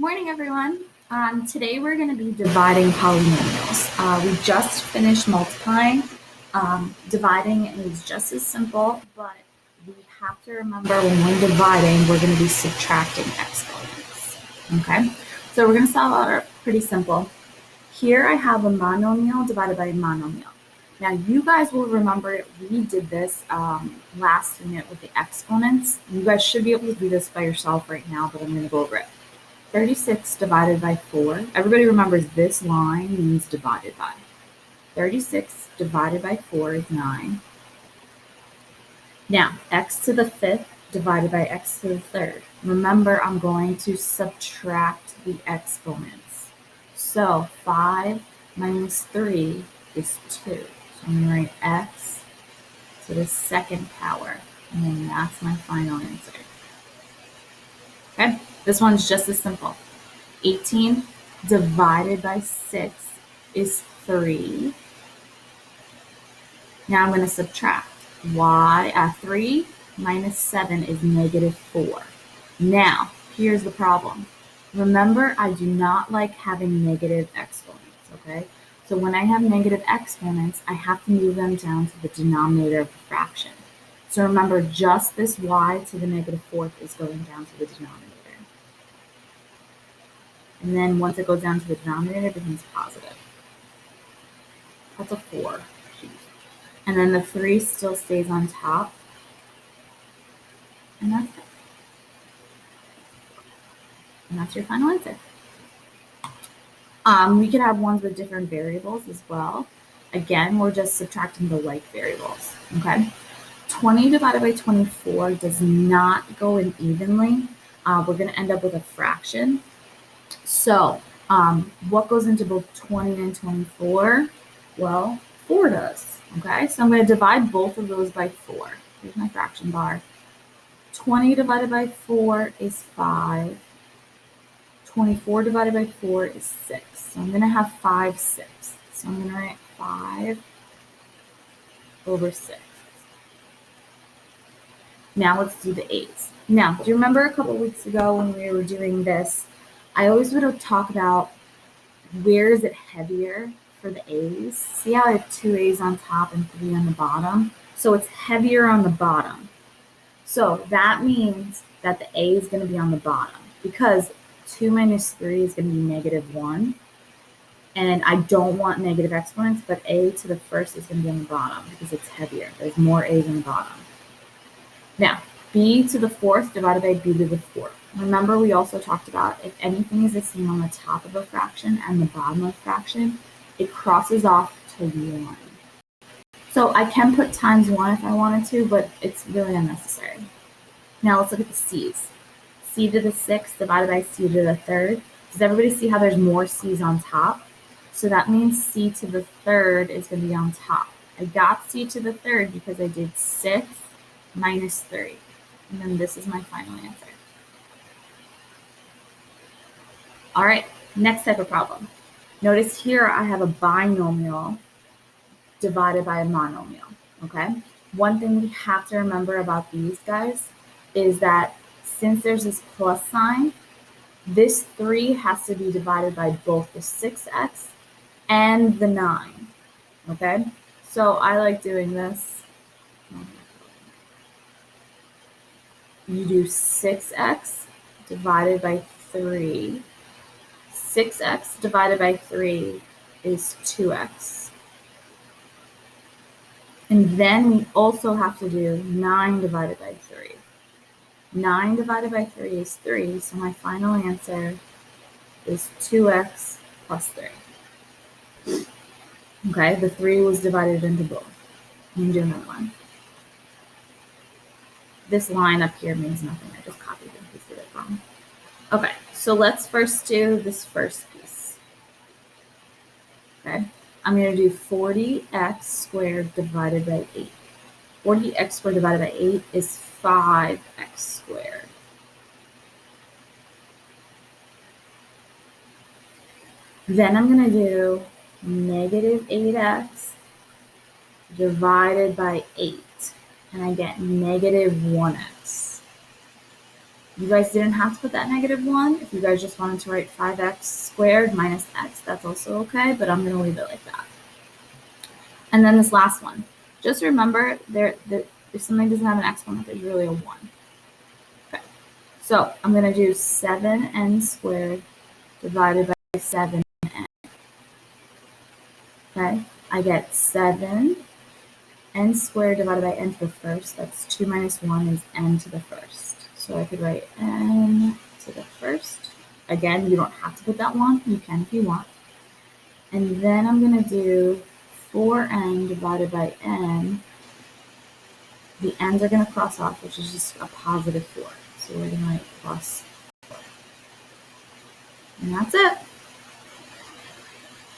Morning, everyone. Today we're going to be dividing polynomials. We just finished multiplying. Dividing is just as simple, but we have to remember when we're dividing, we're going to be subtracting exponents. Okay, so we're going to start out pretty simple. Here I have a monomial divided by a monomial. Now you guys will remember we did this last unit with the exponents. You guys should be able to do this by yourself right now, but I'm going to go over it. 36 divided by 4. Everybody remembers this line means divided by. 36 divided by 4 is 9. Now, x to the 5th divided by x to the 3rd. Remember, I'm going to subtract the exponents. So 5 minus 3 is 2. So I'm going to write x to the 2nd power. And then that's my final answer. Okay? This one's just as simple. 18 divided by 6 is 3. Now I'm going to subtract. 3 minus 7 is negative 4. Now, here's the problem. Remember, I do not like having negative exponents, okay? So when I have negative exponents, I have to move them down to the denominator of the fraction. So remember, just this y to the negative 4th is going down to the denominator. And then once it goes down to the denominator, it becomes positive. That's a 4. And then the 3 still stays on top. And that's it. And that's your final answer. We could have ones with different variables as well. Again, we're just subtracting the like variables, okay? 20 divided by 24 does not go in evenly. We're going to end up with a fraction. So what goes into both 20 and 24? Well, 4 does, okay? So I'm going to divide both of those by 4. Here's my fraction bar. 20 divided by 4 is 5. 24 divided by 4 is 6. So I'm going to have 5 6. So I'm going to write 5 over 6. Now let's do the 8s. Now, do you remember a couple weeks ago when we were doing this, I always would talk about where is it heavier for the A's. See how I have 2 A's on top and 3 on the bottom? So it's heavier on the bottom. So that means that the A is going to be on the bottom because 2 minus 3 is going to be negative 1. And I don't want negative exponents, but A to the 1st is going to be on the bottom because it's heavier. There's more A's on the bottom. Now, B to the 4th divided by B to the 4th. Remember, we also talked about if anything is the same on the top of a fraction and the bottom of a fraction, it crosses off to 1. So I can put times 1 if I wanted to, but it's really unnecessary. Now let's look at the C's. C to the 6th divided by C to the 3rd. Does everybody see how there's more C's on top? So that means C to the 3rd is going to be on top. I got C to the 3rd because I did 6 minus 3. And then this is my final answer. All right, next type of problem. Notice here I have a binomial divided by a monomial, okay? One thing we have to remember about these guys is that since there's this plus sign, this 3 has to be divided by both the 6x and the 9, okay? So I like doing this. You do 6x divided by 3. 6x divided by 3 is 2x. And then we also have to do 9 divided by 3. 9 divided by 3 is 3, so my final answer is 2x plus 3. Okay, the 3 was divided into both. Let me do another one. This line up here means nothing. I just copied and pasted it wrong. Okay, so let's first do this first piece. Okay, I'm going to do 40x squared divided by 8. 40x squared divided by 8 is 5x squared. Then I'm going to do negative 8x divided by 8. And I get negative 1x. You guys didn't have to put that -1. If you guys just wanted to write 5x squared minus x, that's also okay, but I'm going to leave it like that. And then this last one. Just remember, if something doesn't have an exponent, there's really a 1. Okay. So I'm going to do 7n squared divided by 7n. Okay. I get 7n squared divided by n to the first. That's 2 minus 1 is n to the first. So I could write n to the first. Again, you don't have to put that 1. You can if you want. And then I'm going to do 4n divided by n. The n's are going to cross off, which is just a +4. So we're going to write +4. And that's it.